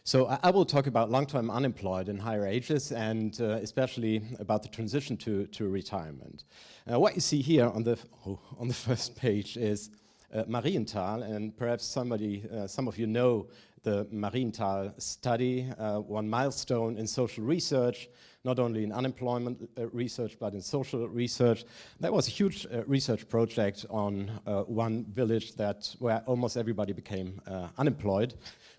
So I will talk about long-term unemployed in higher ages and especially about the transition to retirement. What you see here on the first page is Marienthal, and perhaps some of you know the Marienthal study, one milestone in social research, not only in unemployment research, but in social research. That was a huge research project on one village where almost everybody became unemployed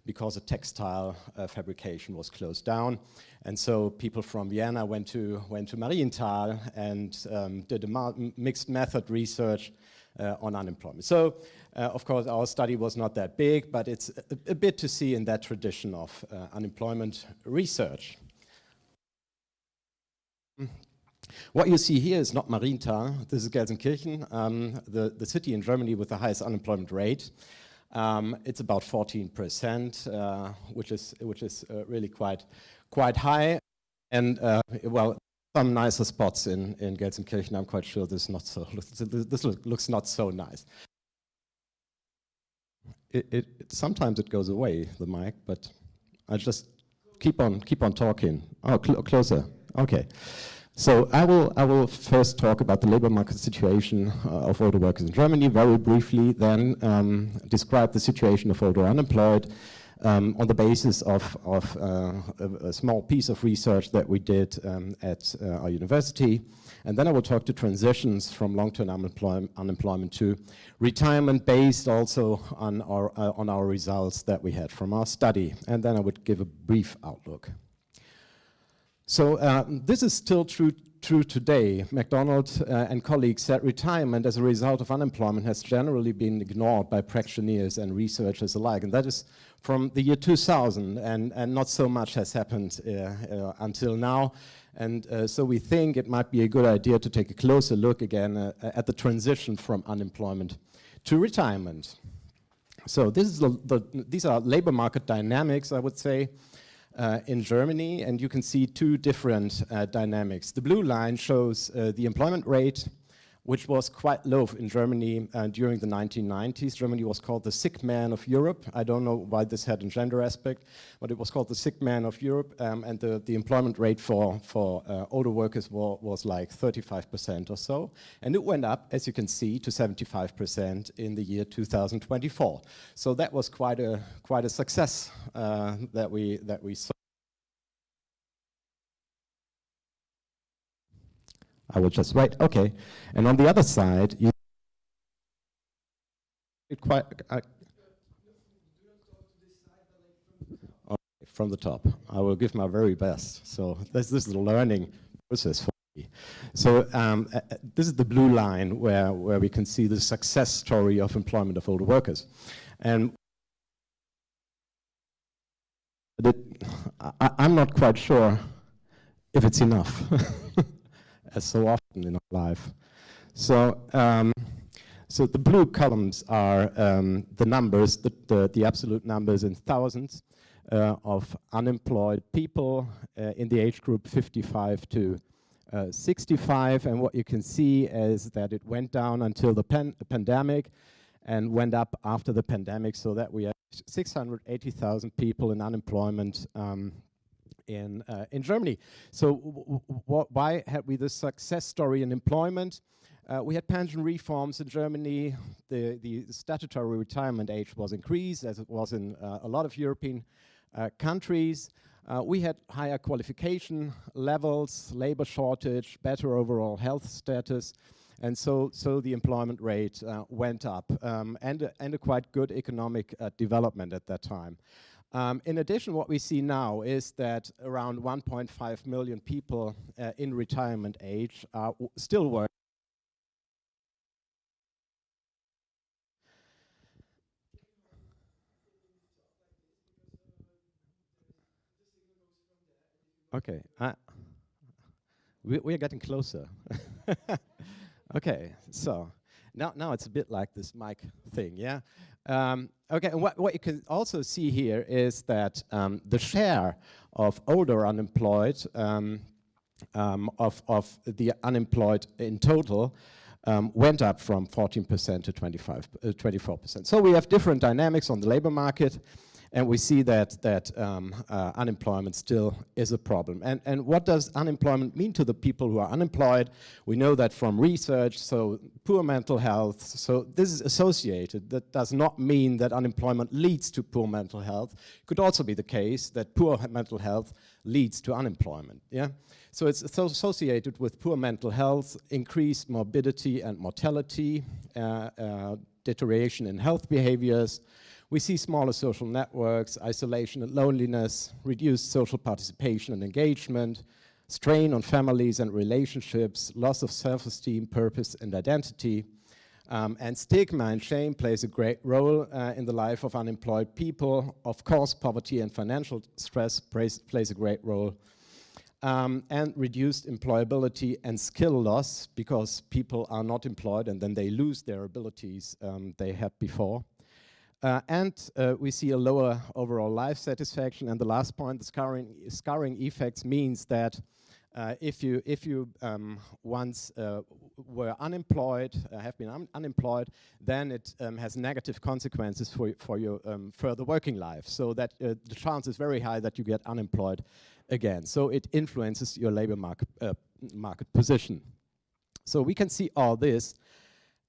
because a textile fabrication was closed down. And so people from Vienna went to Marienthal and did a mixed method research on unemployment. So, of course, our study was not that big, but it's a bit to see in that tradition of unemployment research. What you see here is not Marienthal, this is Gelsenkirchen, the city in Germany with the highest unemployment rate. It's about 14%, which is really quite high, and well, some nicer spots in Gelsenkirchen. I'm quite sure this looks not so nice. Sometimes it goes away, the mic, but I just keep on talking. Oh, closer. Okay. So I will first talk about the labor market situation of older workers in Germany very briefly, then describe the situation of older unemployed on the basis of a small piece of research that we did at our university. And then I will talk to transitions from long-term unemployment to retirement based also on our results that we had from our study. And then I would give a brief outlook. So this is still true today. MacDonald and colleagues said retirement as a result of unemployment has generally been ignored by practitioners and researchers alike. And that is from the year 2000, and not so much has happened until now. And so we think it might be a good idea to take a closer look again at the transition from unemployment to retirement. So this is these are labor market dynamics, I would say, in Germany, and you can see two different dynamics. The blue line shows the employment rate, which was quite low in Germany during the 1990s. Germany was called the sick man of Europe. I don't know why this had a gender aspect, but it was called the sick man of Europe, and the employment rate for older workers was like 35% or so. And it went up, as you can see, to 75% in the year 2024. So that was quite a success that we saw. I will just wait. Okay, and on the other side, you from the top. I will give my very best. So this is a learning process for me. So this is the blue line where we can see the success story of employment of older workers, and I'm not quite sure if it's enough. As so often in our life. So, so the blue columns are the numbers, the absolute numbers in thousands of unemployed people in the age group 55 to 65. And what you can see is that it went down until the pandemic and went up after the pandemic, so that we have 680,000 people in unemployment in Germany. So why had we this success story in employment? We had pension reforms in Germany. The statutory retirement age was increased, as it was in a lot of European countries. We had higher qualification levels, labor shortage, better overall health status, and so the employment rate went up, and a quite good economic development at that time. In addition, what we see now is that around 1.5 million people in retirement age are still working. Okay, we are getting closer. Okay, so now it's a bit like this mic thing, yeah? Okay, and what you can also see here is that the share of older unemployed, of the unemployed in total, went up from 14% to 24%. So we have different dynamics on the labor market. And we see that unemployment still is a problem. And what does unemployment mean to the people who are unemployed? We know that from research, so poor mental health, so this is associated. That does not mean that unemployment leads to poor mental health. It could also be the case that poor mental health leads to unemployment, yeah? So it's associated with poor mental health, increased morbidity and mortality, deterioration in health behaviors. We see smaller social networks, isolation and loneliness, reduced social participation and engagement, strain on families and relationships, loss of self-esteem, purpose and identity. And stigma and shame plays a great role in the life of unemployed people. Of course, poverty and financial stress plays a great role. And reduced employability and skill loss, because people are not employed and then they lose their abilities they had before. And we see a lower overall life satisfaction. And the last point, the scarring effects means that if you once were unemployed, have been unemployed, then it has negative consequences for your further working life. So that the chance is very high that you get unemployed again. So it influences your labor market position. So we can see all this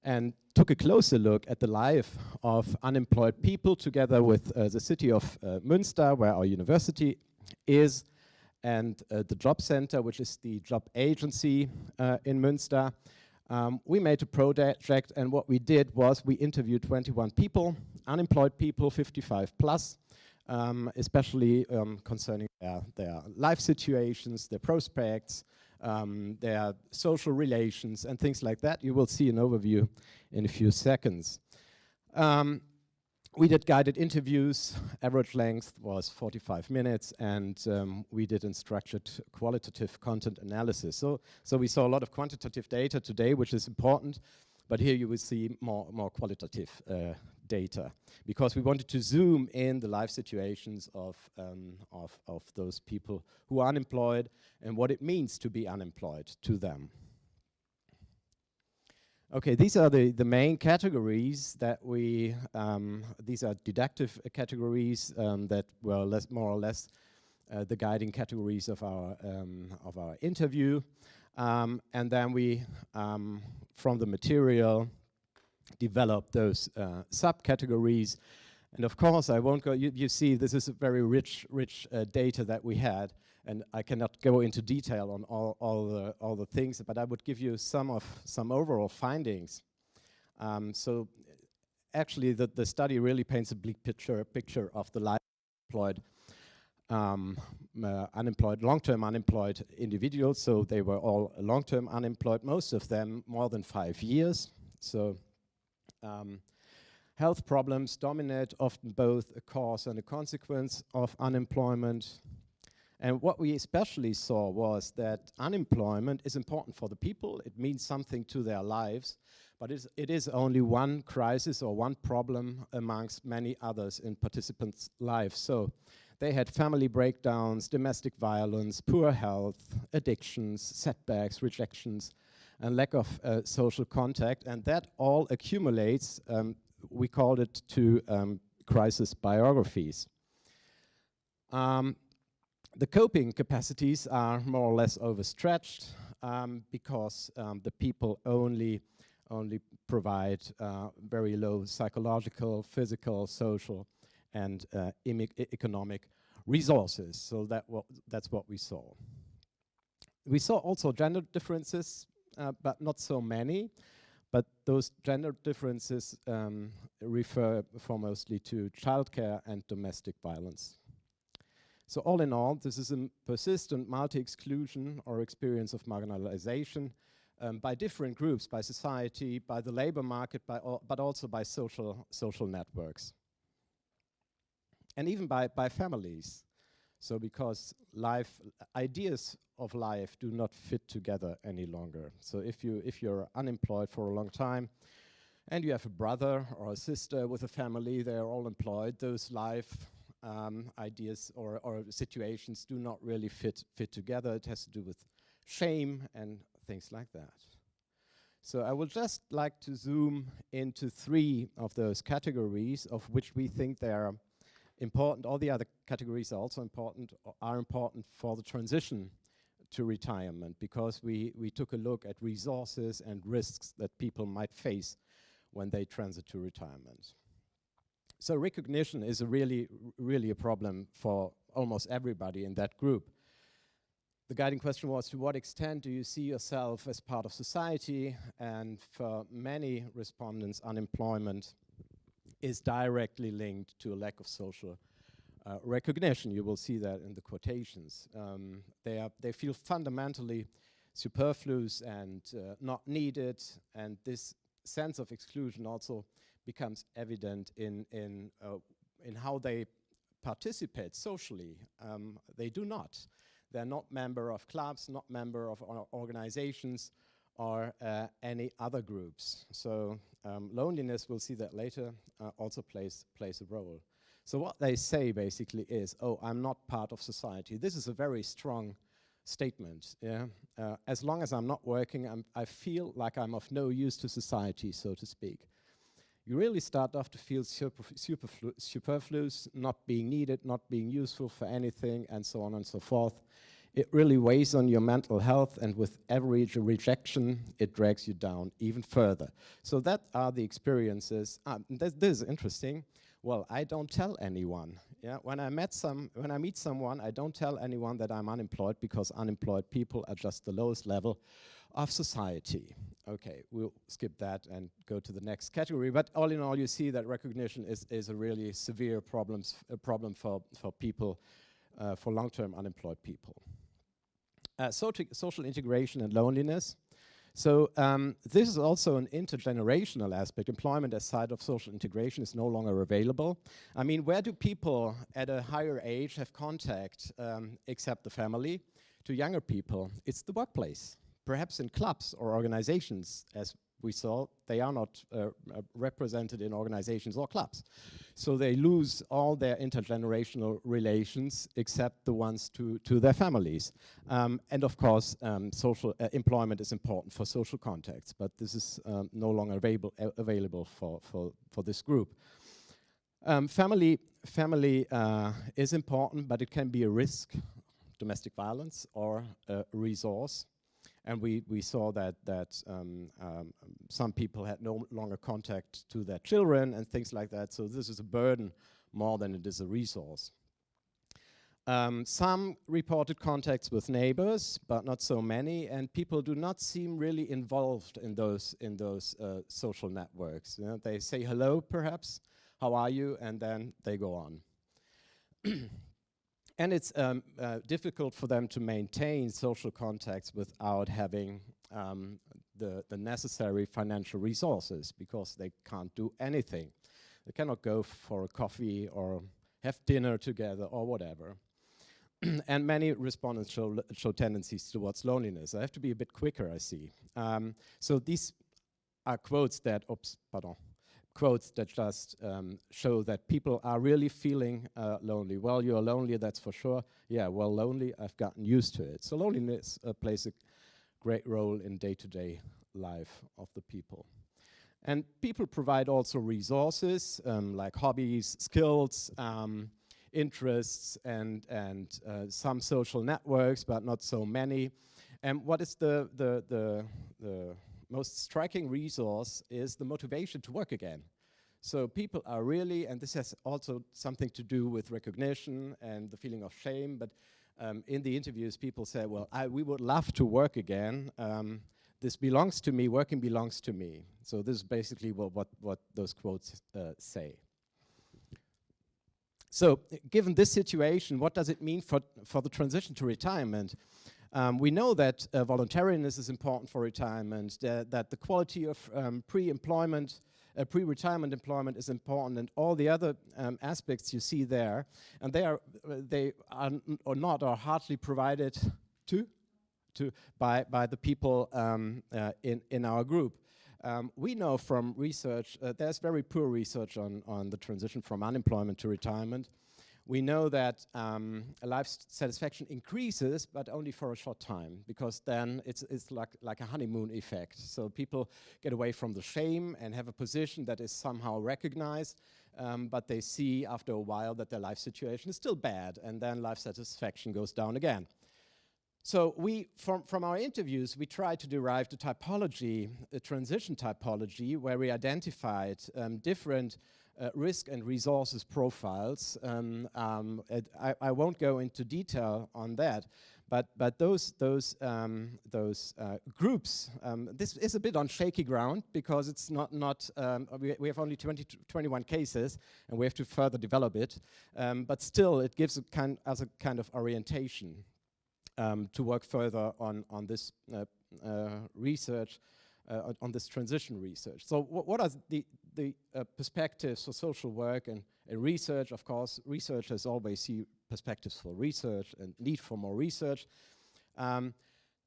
and took a closer look at the life of unemployed people together with the city of Münster, where our university is, and the job center, which is the job agency in Münster. We made a project, and what we did was we interviewed 21 people, unemployed people, 55 plus, especially concerning their life situations, their prospects, their social relations and things like that. You will see an overview in a few seconds. We did guided interviews. Average length was 45 minutes, and we did unstructured qualitative content analysis. So we saw a lot of quantitative data today, which is important, but here you will see more qualitative data, because we wanted to zoom in the life situations of those people who are unemployed and what it means to be unemployed to them. Okay, these are the main categories that we, these are deductive categories that were more or less the guiding categories of our interview. And then we, from the material, develop those subcategories. And of course, I won't go, you see this is a very rich data that we had, and I cannot go into detail on all the things, but I would give you some overall findings. So actually the study really paints a bleak picture of the life of unemployed, long-term unemployed individuals. So they were all long-term unemployed, most of them more than 5 years. So health problems dominate, often both a cause and a consequence of unemployment. And what we especially saw was that unemployment is important for the people. It means something to their lives, but it is only one crisis or one problem amongst many others in participants' lives. So they had family breakdowns, domestic violence, poor health, addictions, setbacks, rejections, and lack of social contact, and that all accumulates. We called it to crisis biographies. The coping capacities are more or less overstretched because the people only provide very low psychological, physical, social, and economic resources. So that's what we saw. We saw also gender differences, but not so many. But those gender differences refer foremostly to childcare and domestic violence. So all in all, this is a persistent multi-exclusion or experience of marginalization by different groups, by society, by the labor market, but also by social networks. And even by families. So because ideas of life do not fit together any longer. So if you're unemployed for a long time and you have a brother or a sister with a family, they are all employed, those life ideas or situations do not really fit together. It has to do with shame and things like that. So I would just like to zoom into 3 of those categories, of which we think they are important. All the other categories are also important, are important for the transition to retirement, because we took a look at resources and risks that people might face when they transit to retirement. So recognition is really a problem for almost everybody in that group. The guiding question was, to what extent do you see yourself as part of society? And for many respondents, unemployment is directly linked to a lack of social recognition. You will see that in the quotations. They feel fundamentally superfluous and not needed, and this sense of exclusion also becomes evident in how they participate socially. They do not. They're not member of clubs, not member of organizations or any other groups. So loneliness, we'll see that later, also plays a role. So what they say basically is, oh, I'm not part of society. This is a very strong statement. Yeah? As long as I'm not working, I feel like I'm of no use to society, so to speak. You really start off to feel superfluous, not being needed, not being useful for anything, and so on and so forth. It really weighs on your mental health, and with every rejection, it drags you down even further. So that are the experiences. This is interesting. Well, I don't tell anyone. Yeah, when I meet someone, I don't tell anyone that I'm unemployed, because unemployed people are just the lowest level of society. Okay, we'll skip that and go to the next category. But all in all, you see that recognition is a really severe problem for people, for long-term unemployed people. Social integration and loneliness. So this is also an intergenerational aspect. Employment as side of social integration is no longer available. I mean, where do people at a higher age have contact except the family? To younger people, it's the workplace. Perhaps in clubs or organizations, as we saw, they are not represented in organizations or clubs. So they lose all their intergenerational relations except the ones to their families. And of course, social employment is important for social contacts, but this is no longer available for this group. Family is important, but it can be a risk, domestic violence, or a resource. And we saw that some people had no longer contact to their children and things like that. So this is a burden more than it is a resource. Some reported contacts with neighbors, but not so many. And people do not seem really involved in those social networks. You know, they say hello, perhaps, how are you, and then they go on. And it's difficult for them to maintain social contacts without having the necessary financial resources, because they can't do anything. They cannot go for a coffee or have dinner together or whatever. And many respondents show tendencies towards loneliness. I have to be a bit quicker, I see. So these are quotes that, quotes that just show that people are really feeling lonely. Well, you're lonely, that's for sure. Yeah, well, lonely, I've gotten used to it. So loneliness plays a great role in day-to-day life of the people. And people provide also resources like hobbies, skills, interests, and some social networks, but not so many. And what is the most striking resource is the motivation to work again. So people are really, and this has also something to do with recognition and the feeling of shame, but in the interviews people say, well, we would love to work again. This belongs to me, working belongs to me. So this is basically what those quotes say. So given this situation, what does it mean for the transition to retirement? We know that voluntariness is important for retirement, that the quality of pre-retirement employment is important, and all the other aspects you see there, and they are not or hardly provided by the people in our group. We know from research, there's very poor research on the transition from unemployment to retirement. We know that life satisfaction increases, but only for a short time, because then it's like a honeymoon effect. So people get away from the shame and have a position that is somehow recognized. but they see after a while that their life situation is still bad, and then life satisfaction goes down again. So from our interviews, we tried to derive the typology, a transition typology, where we identified different risk and resources profiles. I won't go into detail on that, but those groups, this is a bit on shaky ground because it's not we have only 21 cases, and we have to further develop it. But still, it gives a kind of orientation. To work further on this research, on this transition research. So what are the perspectives for social work and research? Of course, researchers always see perspectives for research and need for more research.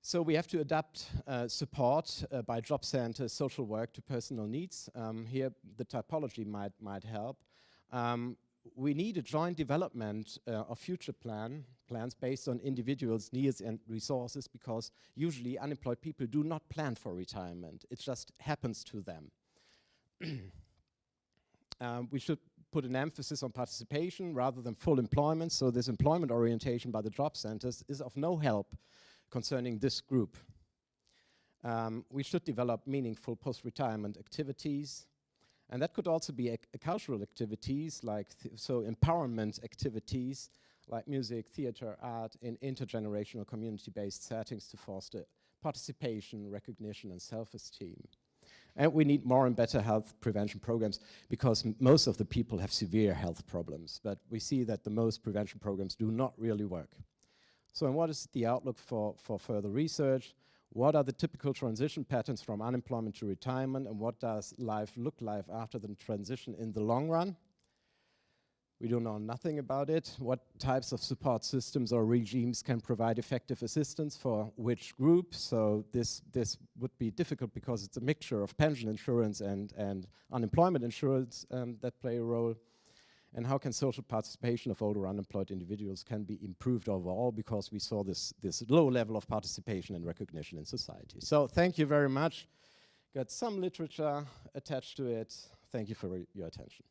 So we have to adapt support by job centers, social work to personal needs. Here the typology might help. We need a joint development of future plans based on individuals' needs and resources, because usually unemployed people do not plan for retirement. It just happens to them. We should put an emphasis on participation rather than full employment, so this employment orientation by the job centers is of no help concerning this group. We should develop meaningful post-retirement activities. And that could also be cultural activities, like empowerment activities, like music, theater, art, in intergenerational community-based settings to foster participation, recognition, and self-esteem. And we need more and better health prevention programs, because most of the people have severe health problems, but we see that the most prevention programs do not really work. So, and what is the outlook for further research? What are the typical transition patterns from unemployment to retirement, and what does life look like after the transition in the long run? We do know nothing about it. What types of support systems or regimes can provide effective assistance for which group? So this would be difficult because it's a mixture of pension insurance and unemployment insurance that play a role. And how can social participation of older unemployed individuals can be improved overall, because we saw this low level of participation and recognition in society. So thank you very much. Got some literature attached to it. Thank you for your attention.